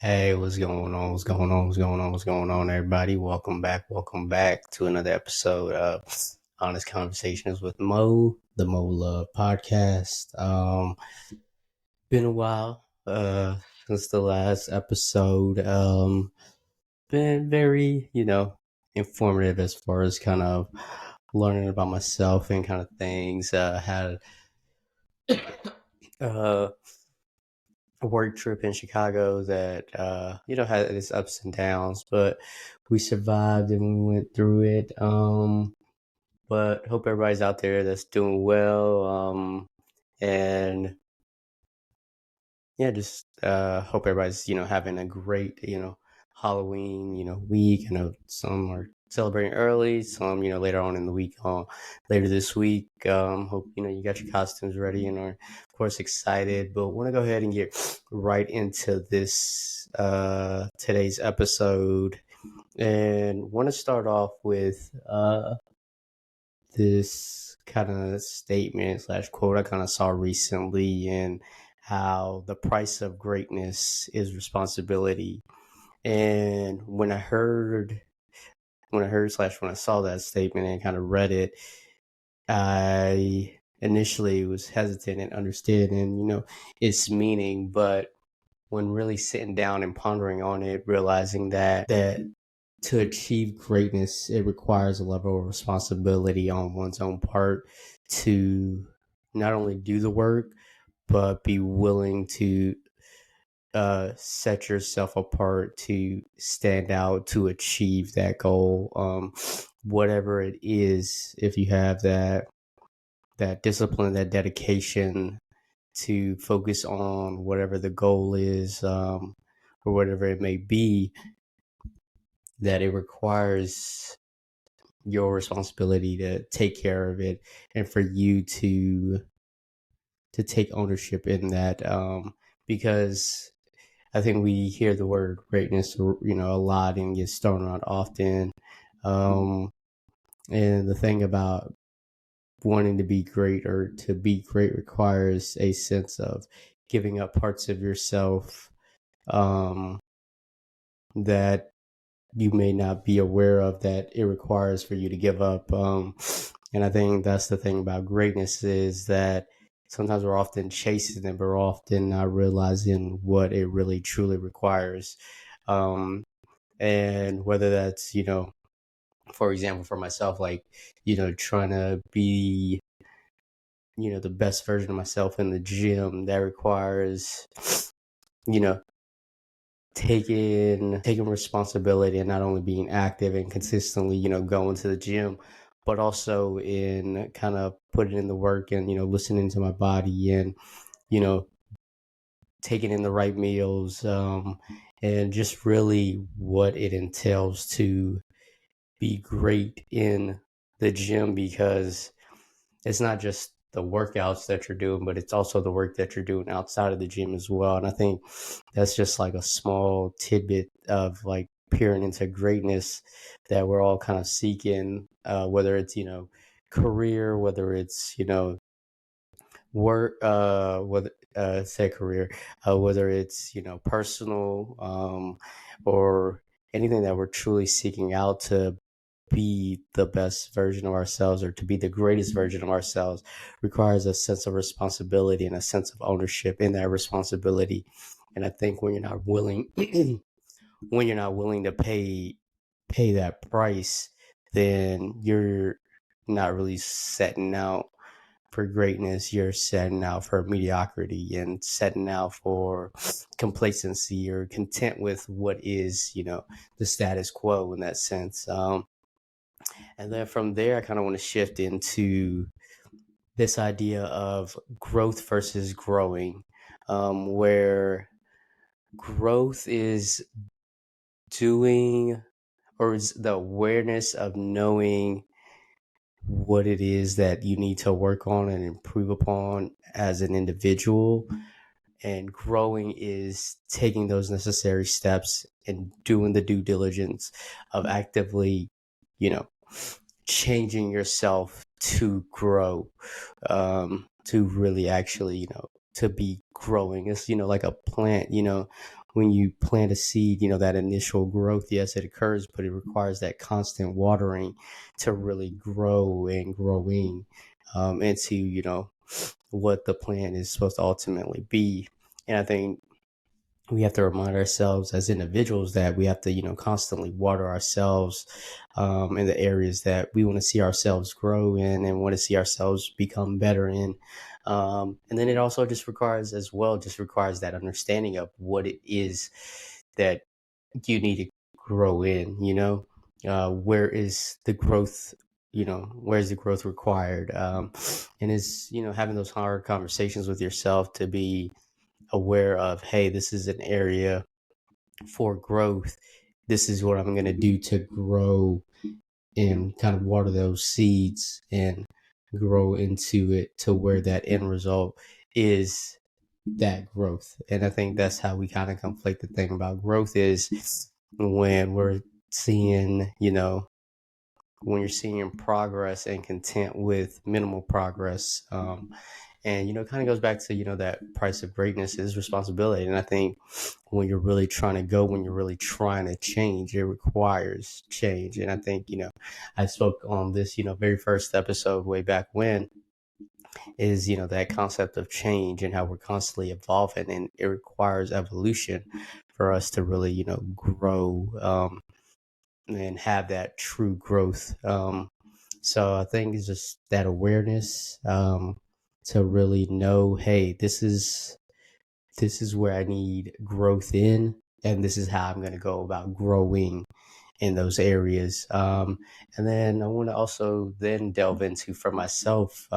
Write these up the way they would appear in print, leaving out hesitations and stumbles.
Hey, what's going on? What's going on? What's going on? What's going on, everybody? Welcome back. Welcome back to another episode of Honest Conversations with Mo, the Mo Love podcast. Been a while since the last episode. Been very, informative as far as kind of learning about myself and kind of things. Had uh a work trip in Chicago that had its ups and downs, but we survived and we went through it. But hope everybody's out there that's doing well. And yeah, just hope everybody's having a great Halloween week. I know some are celebrating early, some later on in the week, later this week. Hope you got your costumes ready and are of course excited. But want to go ahead and get right into this today's episode, and want to start off with this kind of statement slash quote I kind of saw recently, and how the price of greatness is responsibility. And when I saw that statement and kind of read it, I initially was hesitant in understanding, its meaning. But when really sitting down and pondering on it, realizing that to achieve greatness, it requires a level of responsibility on one's own part to not only do the work, but be willing to set yourself apart to stand out to achieve that goal. Whatever it is, if you have that discipline, that dedication to focus on whatever the goal is, or whatever it may be, that it requires your responsibility to take care of it, and for you to take ownership in that. Because I think we hear the word greatness, a lot, and gets thrown around often. And the thing about wanting to be great, or to be great, requires a sense of giving up parts of yourself that you may not be aware of, that it requires for you to give up. And I think that's the thing about greatness, is that sometimes we're often chasing it, but we're often not realizing what it really truly requires. And whether that's, for example, for myself, like, trying to be, the best version of myself in the gym, that requires, you know, taking responsibility, and not only being active and consistently, going to the gym, but also in kind of putting in the work and, listening to my body, and, you know, taking in the right meals, and just really what it entails to be great in the gym, because it's not just the workouts that you're doing, but it's also the work that you're doing outside of the gym as well. And I think that's just like a small tidbit of like peering into greatness that we're all kind of seeking, whether it's, career, whether it's, work, whether say career, whether it's, personal, or anything that we're truly seeking out to be the best version of ourselves, or to be the greatest version of ourselves, requires a sense of responsibility and a sense of ownership in that responsibility. And I think when you're not willing to pay that price, then you're not really setting out for greatness. You're setting out for mediocrity, and setting out for complacency, or content with what is, the status quo in that sense. And then from there, I kind of want to shift into this idea of growth versus growing, where growth is doing, or is the awareness of knowing what it is that you need to work on and improve upon as an individual. And growing is taking those necessary steps and doing the due diligence of actively, changing yourself to grow, to really actually, to be growing. It's, like a plant, when you plant a seed, that initial growth, yes, it occurs, but it requires that constant watering to really grow and growing into, what the plant is supposed to ultimately be. And I think we have to remind ourselves as individuals that we have to, constantly water ourselves in the areas that we want to see ourselves grow in and want to see ourselves become better in. And then it also just requires that understanding of what it is that you need to grow in, where is the growth, where's the growth required? And is, having those hard conversations with yourself to be aware of, hey, this is an area for growth. This is what I'm going to do to grow and kind of water those seeds and grow into it to where that end result is that growth. And I think that's how we kind of conflate the thing about growth is when we're seeing, when you're seeing progress and content with minimal progress. And, it kind of goes back to, that price of greatness is responsibility. And I think when you're really trying to go, when you're really trying to change, it requires change. And I think, I spoke on this, very first episode way back when is, that concept of change and how we're constantly evolving, and it requires evolution for us to really, grow and have that true growth. So I think it's just that awareness to really know, hey, this is where I need growth in, and this is how I'm going to go about growing in those areas. And then I want to also then delve into for myself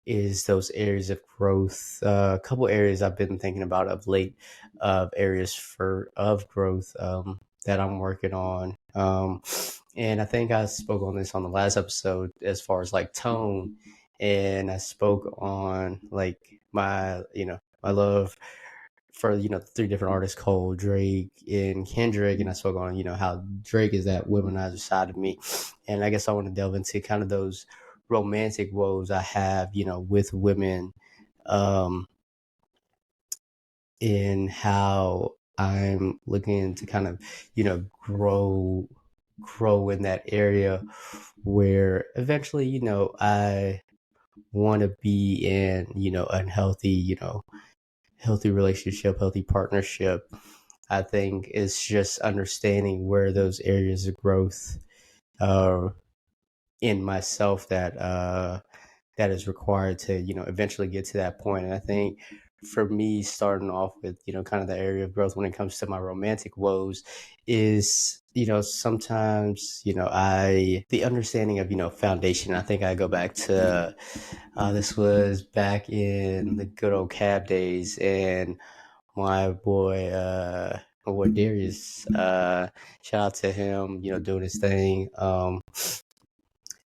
is those areas of growth. A couple areas I've been thinking about of late, of areas of growth that I'm working on. And I think I spoke on this on the last episode as far as like tone, and I spoke on like my love for 3 different artists, Cole, Drake, and Kendrick, and I spoke on how Drake is that womanizer side of me, and I guess I want to delve into kind of those romantic woes I have with women, in how I'm looking to kind of grow in that area where eventually I want to be in unhealthy healthy relationship, healthy partnership. I think it's just understanding where those areas of growth in myself that is required to eventually get to that point. And I think for me, starting off with kind of the area of growth when it comes to my romantic woes is sometimes I the understanding of foundation. I think I go back to this was back in the good old cab days, and my boy Darius, shout out to him, doing his thing.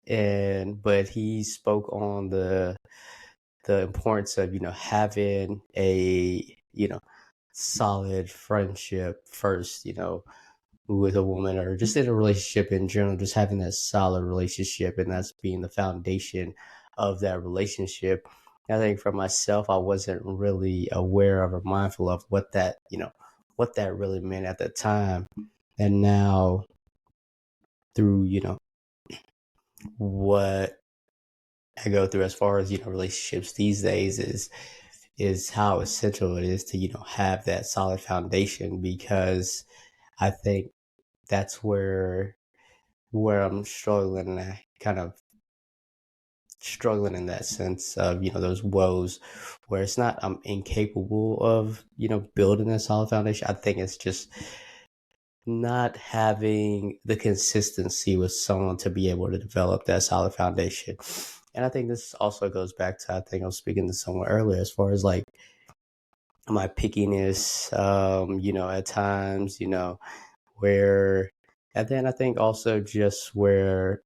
But he spoke on the importance of having a solid friendship first, with a woman, or just in a relationship in general, just having that solid relationship, and that's being the foundation of that relationship. I think for myself, I wasn't really aware of or mindful of what that really meant at the time. And now through what I go through as far as relationships these days is how essential it is to have that solid foundation, because I think that's where I'm struggling, and I kind of struggling in that sense of those woes, where it's not I'm incapable of building a solid foundation. I think it's just not having the consistency with someone to be able to develop that solid foundation. And I think this also goes back to, I think I was speaking to someone earlier, as far as like my pickiness, at times, where, and then I think also just where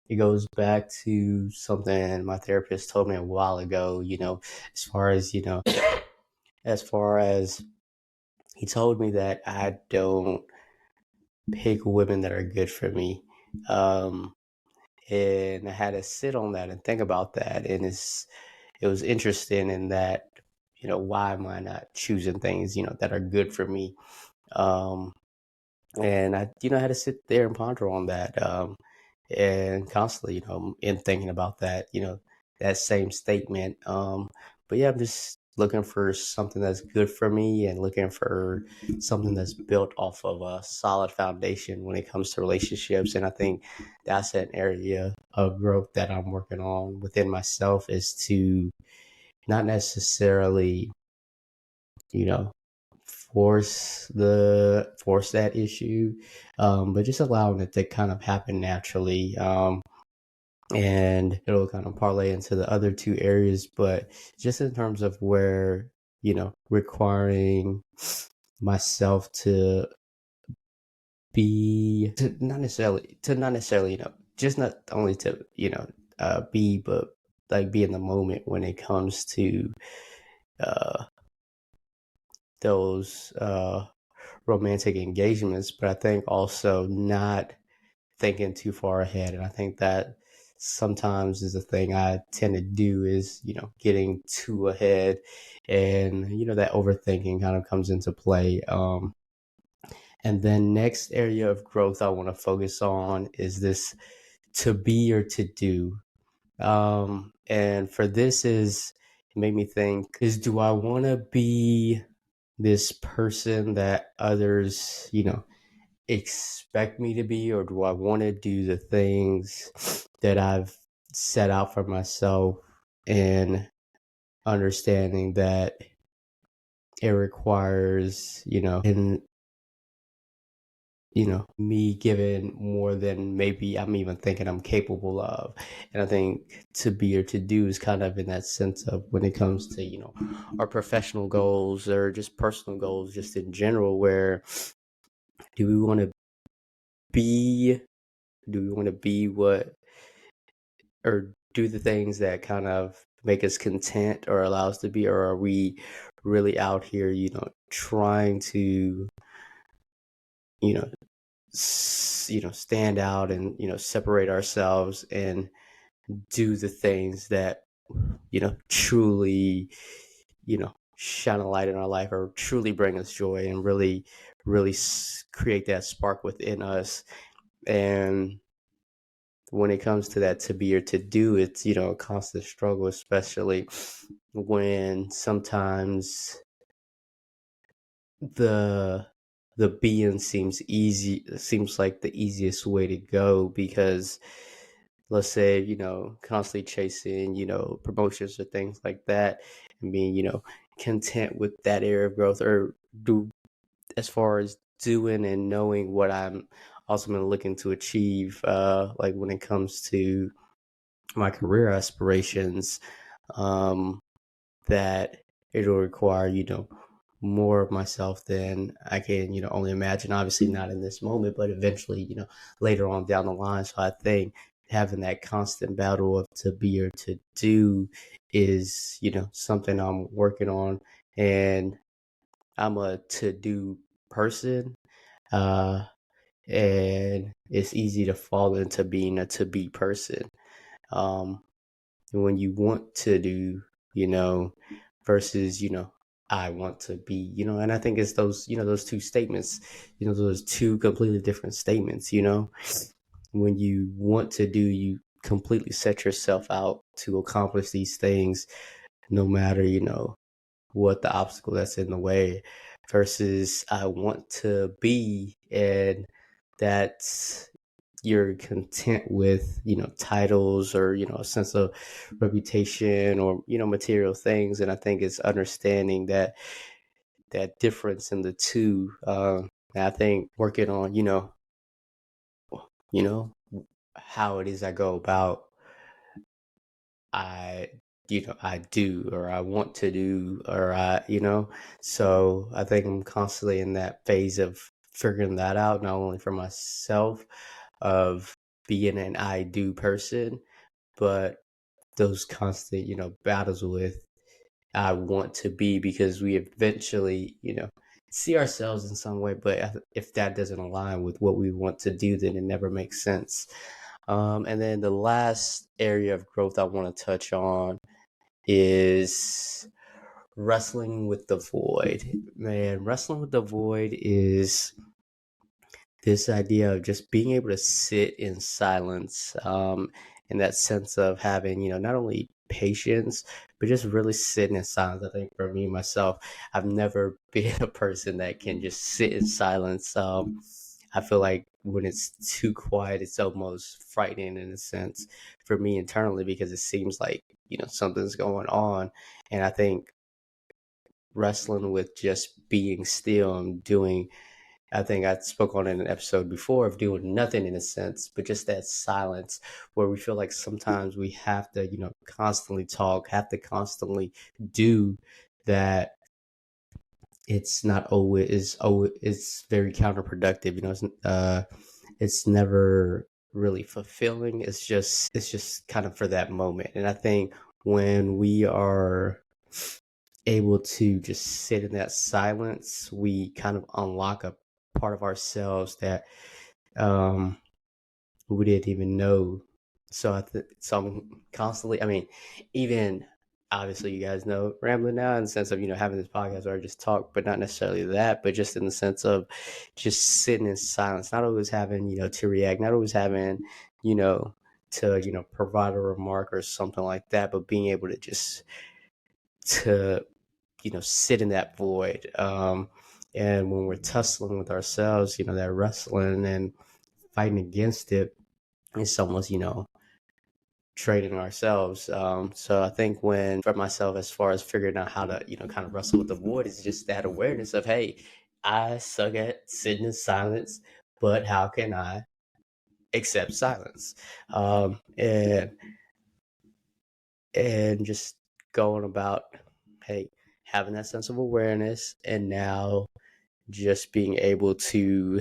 it goes back to something my therapist told me a while ago, as far as, as far as he told me that I don't pick women that are good for me. And I had to sit on that and think about that. And it was interesting in that, why am I not choosing things, that are good for me? Um, and I had to sit there and ponder on that, and constantly, in thinking about that, that same statement. But yeah, I'm just looking for something that's good for me and looking for something that's built off of a solid foundation when it comes to relationships. And I think that's an area of growth that I'm working on within myself, is to not necessarily, you know, force that issue, but just allowing it to kind of happen naturally. And it'll kind of parlay into the other two areas, but just in terms of where, requiring myself to be, to not necessarily, just not only to, be, but like be in the moment when it comes to uh those romantic engagements, but I think also not thinking too far ahead. And I think that sometimes is a thing I tend to do, is, getting too ahead, and, that overthinking kind of comes into play. And then next area of growth I want to focus on is this to be or to do. And for this is, it made me think, is do I want to be this person that others, expect me to be, or do I want to do the things that I've set out for myself, and understanding that it requires, and me giving more than maybe I'm even thinking I'm capable of. And I think to be or to do is kind of in that sense of when it comes to, our professional goals or just personal goals, just in general, where do we want to be, what, or do the things that kind of make us content or allow us to be, or are we really out here, trying to, you know, stand out and, separate ourselves and do the things that, truly, shine a light in our life, or truly bring us joy, and really, really create that spark within us. And when it comes to that to be or to do, it's, a constant struggle, especially when sometimes the being seems like the easiest way to go, because let's say, constantly chasing, promotions or things like that, and being, content with that area of growth, or do, as far as doing and knowing what I'm ultimately looking to achieve, like when it comes to my career aspirations, um, that it'll require, more of myself than I can, only imagine. Obviously not in this moment, but eventually, later on down the line. So I think having that constant battle of to be or to do is, something I'm working on. And I'm a to do person. Uh, and it's easy to fall into being a to be person. Um, when you want to do, versus, I want to be, and I think it's those, those two statements, those two completely different statements, when you want to do, you completely set yourself out to accomplish these things, no matter, what the obstacle that's in the way, versus I want to be, and that's, you're content with, titles, or, a sense of reputation, or, material things. And I think it's understanding that difference in the two. And I think working on, you know, how it is I go about, I, I do, or I want to do, or so I think I'm constantly in that phase of figuring that out, not only for myself, of being an I do person, but those constant, battles with I want to be, because we eventually, see ourselves in some way, but if that doesn't align with what we want to do, then it never makes sense. And then the last area of growth I want to touch on is wrestling with the void. Man, wrestling with the void is this idea of just being able to sit in silence, in that sense of having, not only patience, but just really sitting in silence. I think for me, myself, I've never been a person that can just sit in silence. I feel like when it's too quiet, it's almost frightening in a sense for me internally because it seems like, something's going on. And I think wrestling with just being still and doing, I think I spoke on it in an episode before of doing nothing in a sense, but just that silence where we feel like sometimes we have to, constantly talk, have to constantly do that. It's not always, it's very counterproductive. It's never really fulfilling. It's just kind of for that moment. And I think when we are able to just sit in that silence, we kind of unlock a part of ourselves that um, we didn't even know. So I'm constantly. I mean, even obviously, you guys know rambling now in the sense of having this podcast where I just talk, but not necessarily that, but just in the sense of just sitting in silence, not always having to react, not always having you know to provide a remark or something like that, but being able to just to sit in that void. And when we're tussling with ourselves, that wrestling and fighting against it, it's almost, trading ourselves. So I think when for myself, as far as figuring out how to, kind of wrestle with the void, is just that awareness of, hey, I suck at sitting in silence, but how can I accept silence? And just going about, hey, having that sense of awareness, and now just being able to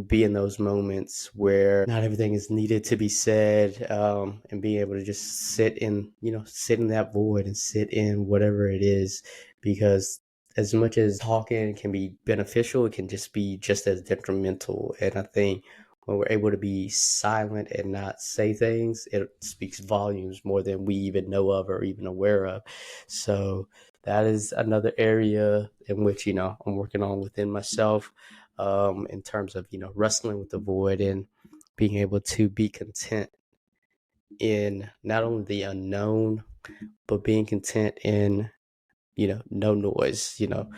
be in those moments where not everything is needed to be said, and being able to just sit in that void and sit in whatever it is, because as much as talking can be beneficial, it can just be just as detrimental. And I think when we're able to be silent and not say things, it speaks volumes more than we even know of or even aware of. So that is another area in which I'm working on within myself, in terms of wrestling with the void and being able to be content in not only the unknown, but being content in no noise. You know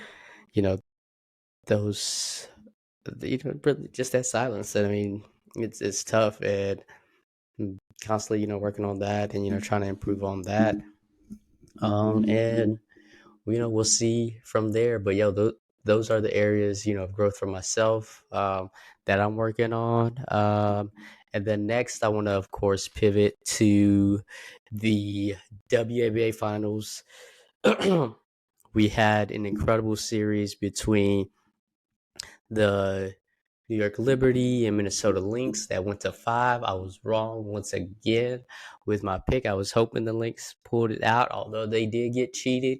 those really just that silence. And I mean, it's tough, and constantly working on that and trying to improve on that. And we'll see from there. But those are the areas of growth for myself, that I'm working on. And then next, I want to, of course, pivot to the WNBA finals. We had an incredible series between the New York Liberty and Minnesota Lynx that went to 5. I was wrong once again with my pick. I was hoping the Lynx pulled it out, although they did get cheated.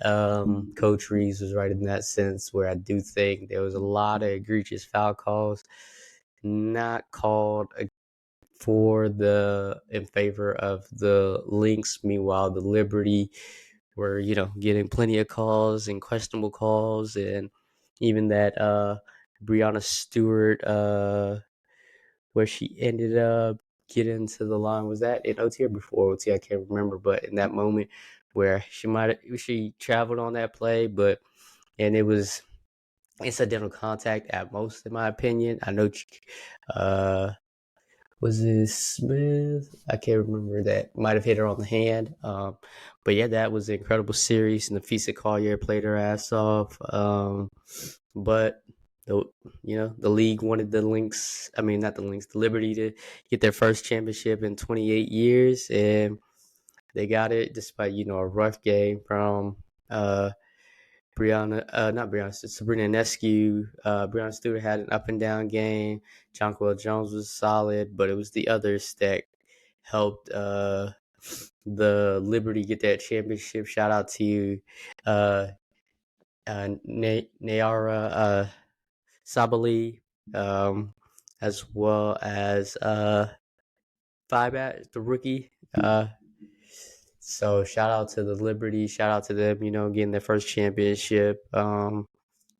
Coach Reeves was right in that sense, where I do think there was a lot of egregious foul calls not called in favor of the Lynx. Meanwhile, the Liberty were getting plenty of calls and questionable calls, and even that Breanna Stewart, where she ended up getting to the line, was that in OT or before OT? I can't remember, but in that moment where she traveled on that play, and it was incidental contact at most, in my opinion. I know, was it Smith? I can't remember, that might have hit her on the hand. But yeah, that was an incredible series. And Nafisa Collier played her ass off. But the league wanted the Lynx. I mean, not the Lynx, the Liberty to get their first championship in 28 years, and they got it despite a rough game from Sabrina Ionescu. Breanna Stewart had an up and down game. Jonquel Jones was solid, but it was the others that helped the Liberty get that championship. Shout out to you, Nayara Sabali, as well as Fibat, the rookie. So shout out to the Liberty, shout out to them, getting their first championship. And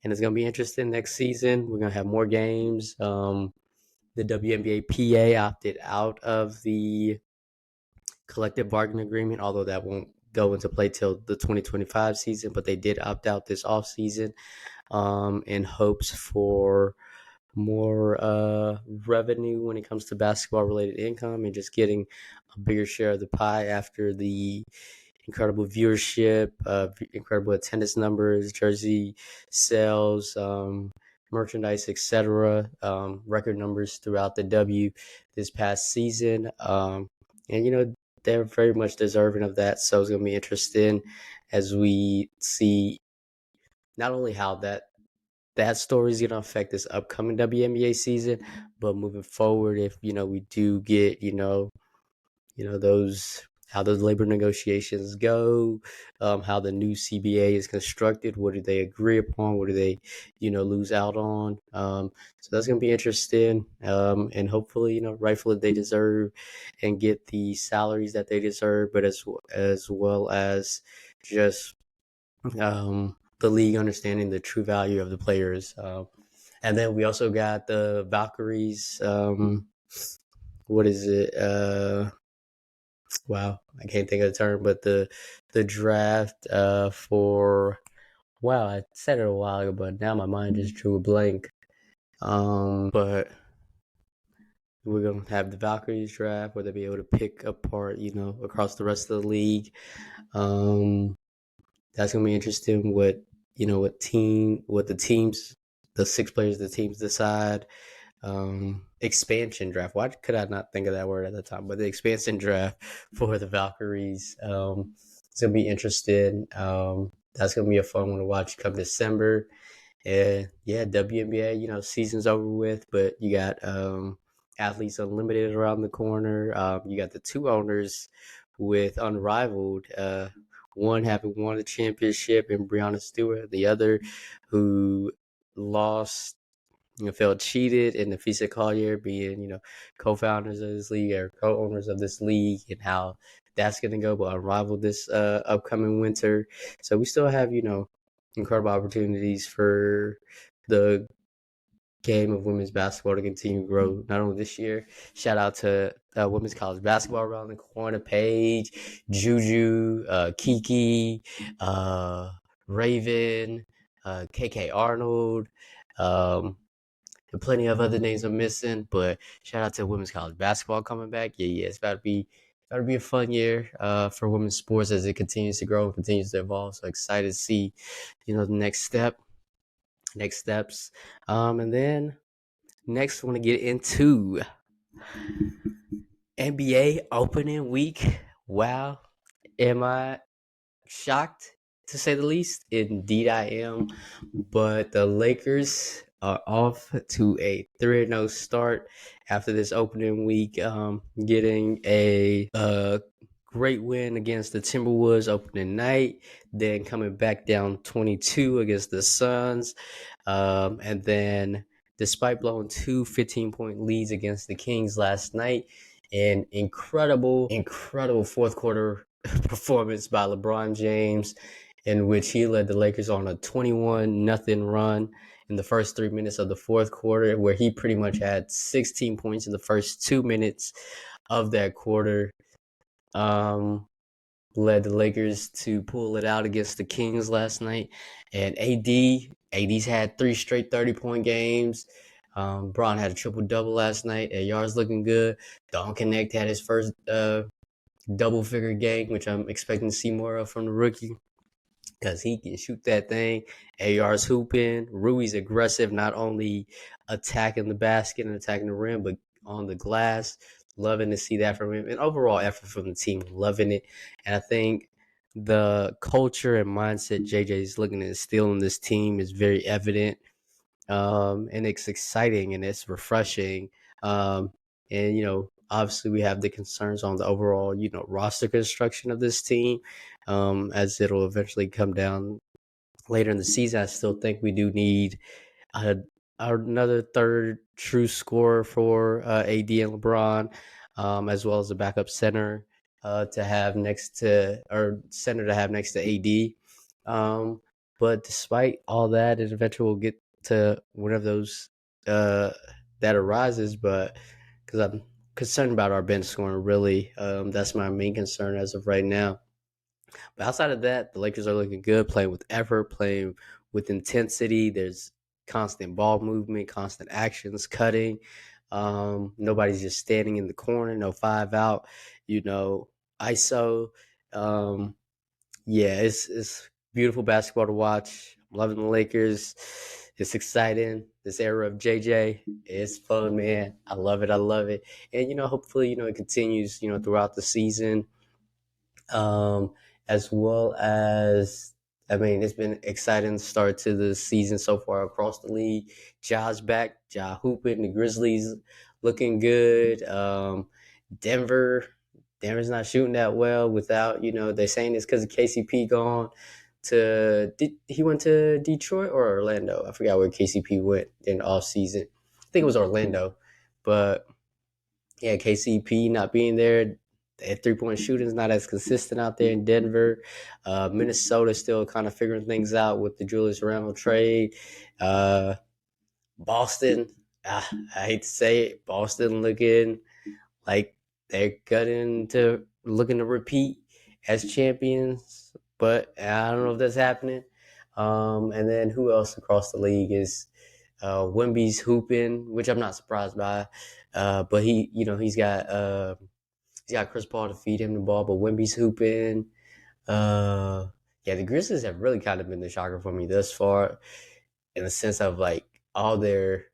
it's gonna be interesting next season. We're gonna have more games. The WNBA PA opted out of the collective bargaining agreement, although that won't go into play till the 2025 season, but they did opt out this off season in hopes for more revenue when it comes to basketball related income and just getting a bigger share of the pie after the incredible viewership, incredible attendance numbers, jersey sales, merchandise, etc. Record numbers throughout the W this past season. And they're very much deserving of that. So it's going to be interesting as we see not only how that story is going to affect this upcoming WNBA season, but moving forward, if we do get those how those labor negotiations go, how the new CBA is constructed, what do they agree upon, what do they lose out on. So that's going to be interesting, and hopefully rightfully they deserve and get the salaries that they deserve, but as well as just the league understanding the true value of the players. And then we also got the Valkyries. What is it? Wow, I can't think of the term, but the draft for wow, I said it a while ago, but now my mind just drew a blank. But we're gonna have the Valkyries draft where they'll be able to pick apart, across the rest of the league. That's gonna be interesting. What the teams, the 6 players, the teams decide. Expansion draft. Why could I not think of that word at the time? But the expansion draft for the Valkyries. It's gonna be interesting. That's gonna be a fun one to watch come December. And yeah, WNBA, season's over with, but you got Athletes Unlimited around the corner. You got the 2 owners with Unrivaled. One having won the championship in Breonna Stewart, the other who lost, felt cheated, and Nafisa Collier being, co-founders of this league or co-owners of this league, and how that's going to go, but Unrivaled this upcoming winter. So we still have, incredible opportunities for the game of women's basketball to continue to grow, not only this year. Shout out to women's college basketball around the corner. Paige, Juju, Kiki, Raven, KK Arnold, and plenty of other names I'm missing. But shout out to women's college basketball coming back. Yeah, it's about to be a fun year for women's sports as it continues to grow and continues to evolve. So excited to see, the next steps. And then next, I want to get into NBA opening week. Wow, am I shocked to say the least? Indeed, I am. But the Lakers are off to a 3-0 start after this opening week, getting a great win against the Timberwolves opening night, then coming back down 22 against the Suns, and then despite blowing 2 15-point leads against the Kings last night, an incredible fourth quarter performance by LeBron James, in which he led the Lakers on a 21-0 run in the first 3 minutes of the fourth quarter, where he pretty much had 16 points in the first 2 minutes of that quarter. Led the Lakers to pull it out against the Kings last night. And AD's had 3 straight 30-point games. Braun had a triple-double last night. AR's looking good. Don Connect had his first double-figure game, which I'm expecting to see more of from the rookie, because he can shoot that thing. AR's hooping. Rui's aggressive, not only attacking the basket and attacking the rim, but on the glass. Loving to see that from him. And overall effort from the team, loving it. And I think the culture and mindset JJ's looking to instill in this team is very evident. And it's exciting and it's refreshing. And obviously we have the concerns on the overall, roster construction of this team, as it'll eventually come down later in the season. I still think we do need another third true scorer for AD and LeBron, as well as a backup center. to have next to, or center to have next to AD. Um, but despite all that, and eventually we'll get to one of those uh, that arises. But because I'm concerned about our bench scoring, really, that's my main concern as of right now. But outside of that, the Lakers are looking good, playing with effort, playing with intensity. There's constant ball movement, constant actions, cutting. Nobody's just standing in the corner, no five out, ISO. Um, yeah, it's beautiful basketball to watch. I'm loving the Lakers. It's exciting. This era of JJ, it's fun, man. I love it. I love it. And hopefully, it continues, throughout the season, um, as well as, I mean, it's been exciting start to the season so far across the league. Ja's back, Ja hooping, the Grizzlies looking good. Denver, Denver's not shooting that well without, they're saying it's because of KCP gone he went to Detroit or Orlando? I forgot where KCP went in the off season. I think it was Orlando, but yeah, KCP not being there, their 3-point shooting is not as consistent out there in Denver. Minnesota still kind of figuring things out with the Julius Randle trade. Uh, Boston, I hate to say it, Boston looking like they're looking to repeat as champions, but I don't know if that's happening. And then who else across the league is Wemby's hooping, which I'm not surprised by. But he's got Chris Paul to feed him the ball, but Wemby's hooping. Uh, yeah, the Grizzlies have really kind of been the shocker for me thus far, in the sense of like all their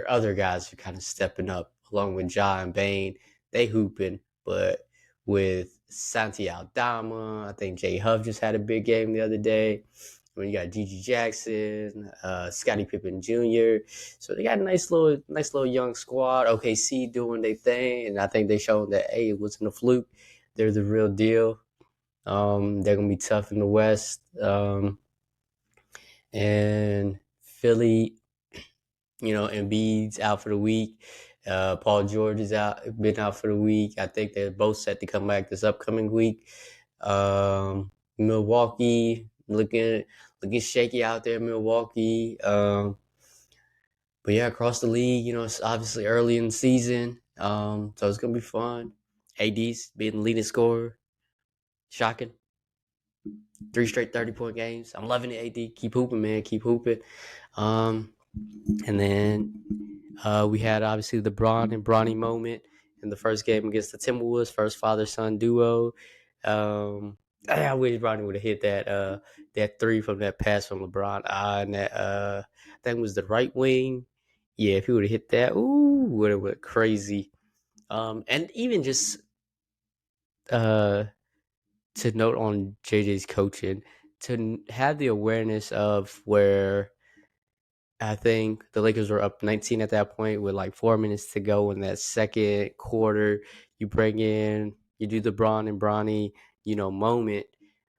other guys are kind of stepping up, along with Ja and Bane. They hooping, but with Santi Aldama, I think Jay Huff just had a big game the other day. When you got Gigi Jackson, Scottie Pippen Jr., so they got a nice little young squad. OKC doing their thing, and I think they showed that it wasn't a fluke. They're the real deal. They're gonna be tough in the West. And Philly, Embiid's out for the week. Paul George is been out for the week. I think they're both set to come back this upcoming week. Milwaukee looking shaky out there. Milwaukee. But yeah, across the league, it's obviously early in the season, so it's gonna be fun. AD's being the leading scorer, shocking. 3 straight 30-point games. I'm loving it. AD, keep hooping, man, keep hooping. And then we had obviously the Bron and Bronny moment in the first game against the Timberwolves, first father-son duo. I wish Bronny would have hit that three from that pass from LeBron. And that I think it was the right wing. Yeah, if he would have hit that, would have went crazy. And even just to note on JJ's coaching, to have the awareness of where I think the Lakers were up 19 at that point with like 4 minutes to go in that second quarter. You do the Bron and Bronny, moment.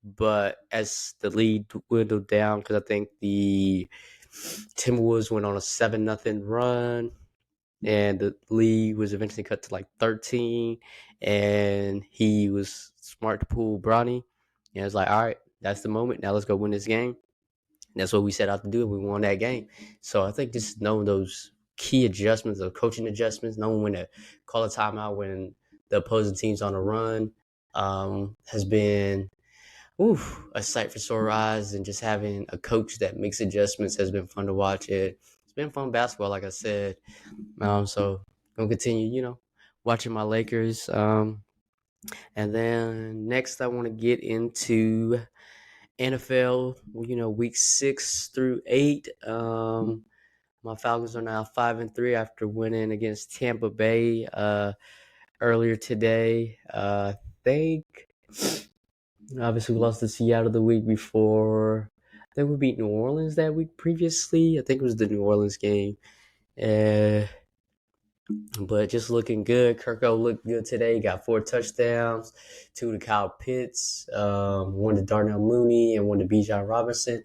But as the lead dwindled down, because I think the Timberwolves went on a 7-0 run, and the lead was eventually cut to like 13, and he was smart to pull Bronny. And it's like, all right, that's the moment. Now let's go win this game. And that's what we set out to do. We won that game. So I think just knowing those key adjustments, or coaching adjustments, knowing when to call a timeout when the opposing team's on a run, has been a sight for sore eyes. And just having a coach that makes adjustments has been fun to watch. It's been fun basketball, like I said. So gonna continue, watching my Lakers. And then next I want to get into NFL, week 6 through 8. My Falcons are now 5-3 after winning against Tampa Bay earlier today. I think obviously we lost to Seattle the week before. I think we beat New Orleans that week previously. I think it was the New Orleans game. But just looking good. Kirko looked good today. Got 4 touchdowns, 2 to Kyle Pitts, 1 to Darnell Mooney, and 1 to Bijan Robinson.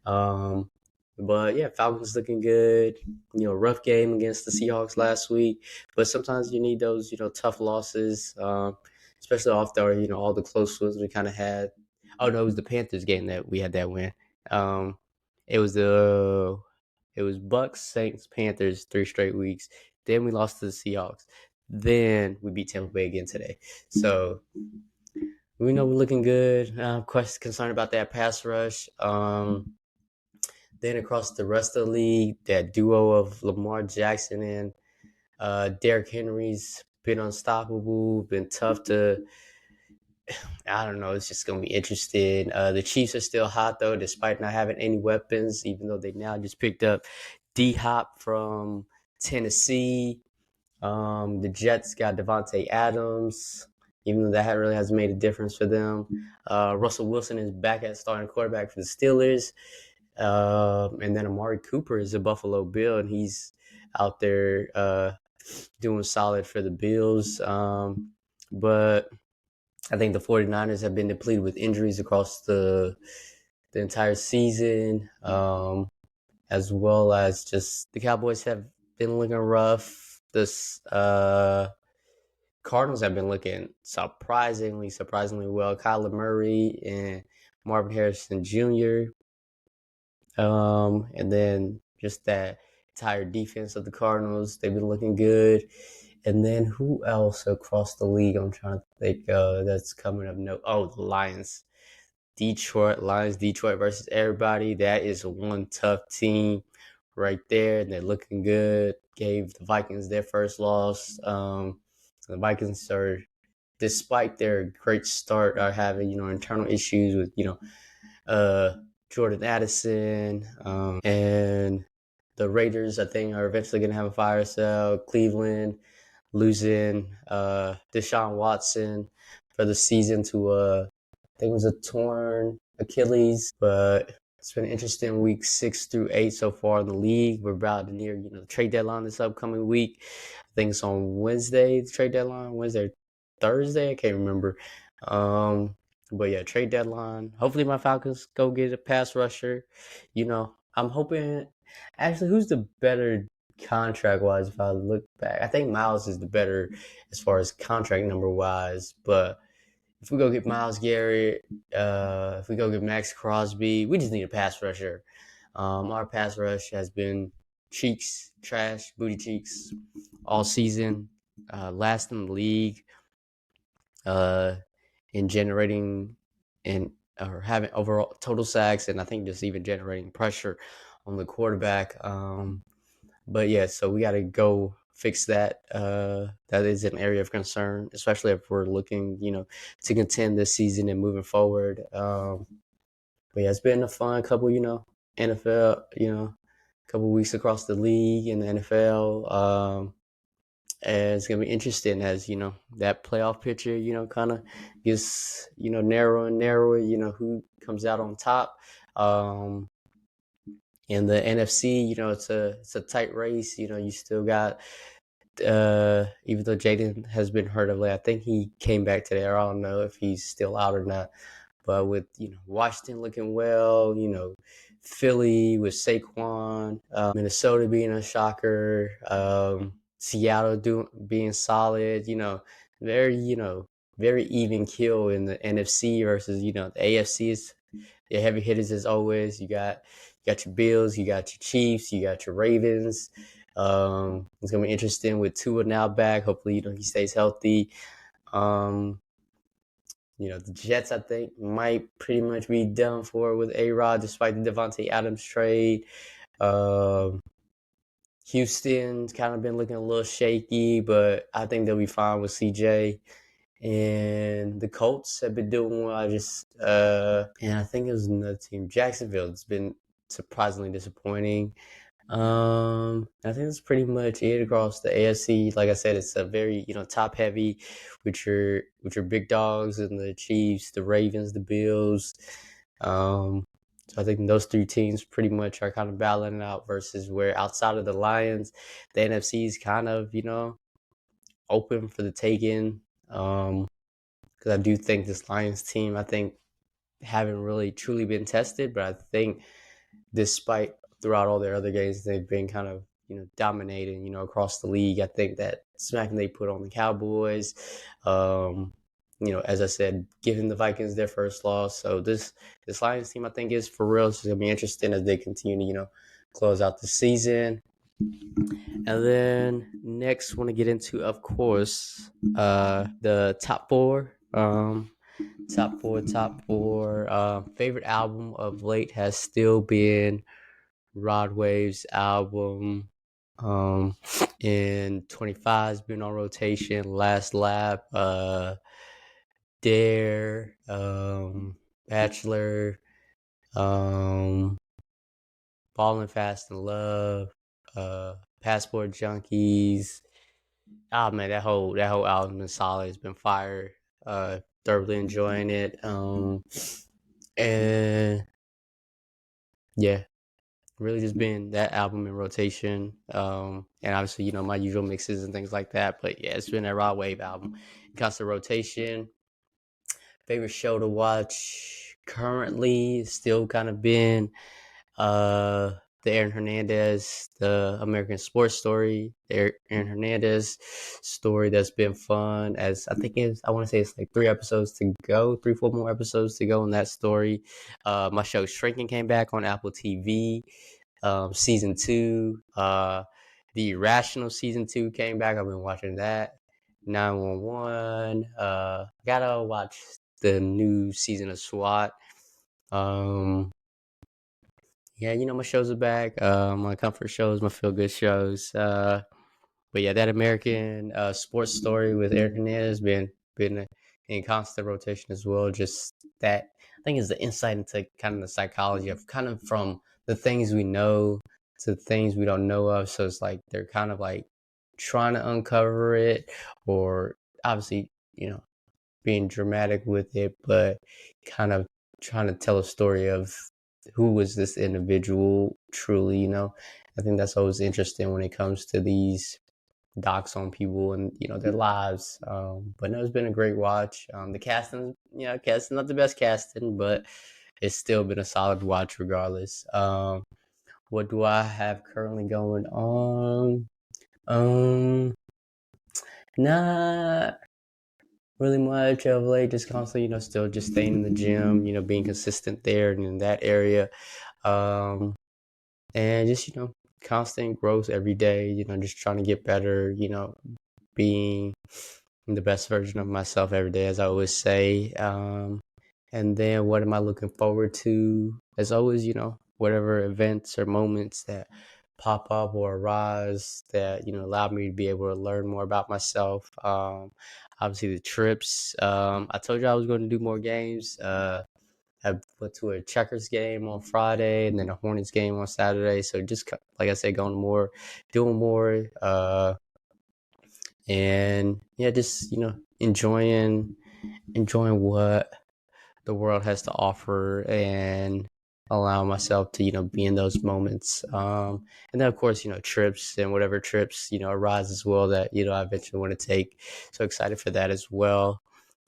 But yeah, Falcons looking good. Rough game against the Seahawks last week. But sometimes you need those, tough losses, especially after all the close ones we kind of had. Oh no, it was the Panthers game that we had that win. Um, it was the it was Bucks, Saints, Panthers 3 straight weeks. Then we lost to the Seahawks. Then we beat Tampa Bay again today. So we know we're looking good. Concerned about that pass rush. Then across the rest of the league, that duo of Lamar Jackson and Derrick Henry's been unstoppable. Been tough to. I don't know. It's just gonna be interesting. The Chiefs are still hot though, despite not having any weapons. Even though they now just picked up D Hop from Tennessee. The Jets got Devontae Adams, even though that really hasn't made a difference for them. Russell Wilson is back at starting quarterback for the Steelers. And then Amari Cooper is a Buffalo Bill, and he's out there doing solid for the Bills. But I think the 49ers have been depleted with injuries across the entire season, as well as just the Cowboys have been looking rough. This Cardinals have been looking surprisingly well. Kyler Murray and Marvin Harrison Jr. And then just that entire defense of the Cardinals, they've been looking good. And then who else across the league? I'm trying to think that's coming up. No, the Lions. Detroit versus everybody. That is one tough team right there. They're looking good. Gave the Vikings their first loss. The Vikings are, despite their great start, are having internal issues with Jordan Addison, and the Raiders, I think, are eventually going to have a fire sale. Cleveland losing Deshaun Watson for the season to I think it was a torn Achilles, but it's been an interesting week 6 through 8 so far in the league. We're about to near the trade deadline this upcoming week. I think it's on Wednesday, the trade deadline, Wednesday, Thursday, I can't remember. But yeah, trade deadline. Hopefully my Falcons go get a pass rusher. I'm hoping. Actually, who's the better contract wise? If I look back, I think Miles is the better as far as contract number wise. But if we go get Myles Garrett, if we go get Max Crosby, we just need a pass rusher. Our pass rush has been trash, booty cheeks all season. Last in the league. In generating or having overall total sacks, and I think just even generating pressure on the quarterback. But yeah, so we got to go fix that. That is an area of concern, especially if we're looking, to contend this season and moving forward. But yeah, it's been a fun couple, NFL, couple weeks across the league in the NFL. And it's gonna be interesting as that playoff picture kind of gets narrower and narrower. Who comes out on top. In the NFC, it's a tight race. You still got even though Jaden has been hurt of late, I think he came back today. Or I don't know if he's still out or not. But with Washington looking well, Philly with Saquon, Minnesota being a shocker, Seattle being solid, very very even kill in the NFC versus the AFC is the heavy hitters as always. You got your Bills, you got your Chiefs, you got your Ravens. It's gonna be interesting with Tua now back. Hopefully, he stays healthy. The Jets, I think, might pretty much be done for with A-Rod, despite the Devontae Adams trade. Houston's kind of been looking a little shaky, but I think they'll be fine with CJ. And the Colts have been doing well. And I think it was another team, Jacksonville. It's been surprisingly disappointing. I think that's pretty much it across the AFC. Like I said, it's a very top heavy, with your big dogs and the Chiefs, the Ravens, the Bills. So I think those three teams pretty much are kind of battling it out versus where outside of the Lions, the NFC is kind of open for the taking. Because I do think this Lions team, I think, haven't really truly been tested, but I think despite throughout all their other games, they've been kind of dominating across the league. I think that smacking they put on the Cowboys, as I said, giving the Vikings their first loss. So this Lions team, I think, is for real. It's gonna be interesting as they continue to close out the season. And then next, want to get into, of course, the top four. Top four. Favorite album of late has still been Rod Wave's album. In 25 has been on rotation. Last Lap, Dare, Bachelor, Falling Fast in Love, Passport Junkies. Oh man, that whole album is solid. It's been fire. Thoroughly enjoying it. And yeah, really just been that album in rotation. And obviously, my usual mixes and things like that. But yeah, it's been that Raw Wave album. Constant rotation. Favorite show to watch currently still kind of been the Aaron Hernandez, the American Sports Story, the Aaron Hernandez story that's been fun. As I think I want to say it's like 3 episodes to go, 4 more episodes to go in that story. My show Shrinking came back on Apple TV, season 2. The Irrational season 2 came back. I've been watching that. 911. Gotta watch the new season of SWAT. Yeah, my shows are back. My comfort shows, my feel good shows. But yeah, that American sports story with Eric Hernandez has been in constant rotation as well. Just that, I think, is the insight into kind of the psychology of kind of from the things we know to the things we don't know of. So it's like they're kind of like trying to uncover it, or obviously, being dramatic with it, but kind of trying to tell a story of who was this individual truly. I think that's always interesting when it comes to these docs on people and their lives. But no, it's been a great watch. The casting not the best casting, but it's still been a solid watch regardless. What do I have currently going on? Not really much of late, just constantly, still just staying in the gym, being consistent there and in that area. And just, constant growth every day, just trying to get better, being the best version of myself every day, as I always say. And then what am I looking forward to? As always, whatever events or moments that pop up or arise that, allow me to be able to learn more about myself. Obviously the trips. I told you I was going to do more games. I went to a Checkers game on Friday and then a Hornets game on Saturday. So just like I said, doing more, and yeah, just enjoying what the world has to offer and allow myself to be in those moments. And then of course trips and whatever trips arise as well that I eventually want to take. So excited for that as well.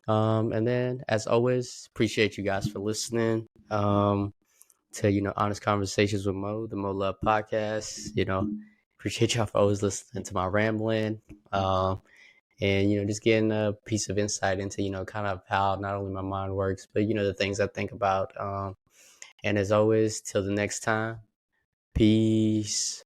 And then, as always, appreciate you guys for listening to Honest Conversations with Mo, the Mo Love podcast. Appreciate y'all for always listening to my rambling, and just getting a piece of insight into kind of how not only my mind works, but the things I think about. And as always, till the next time, peace.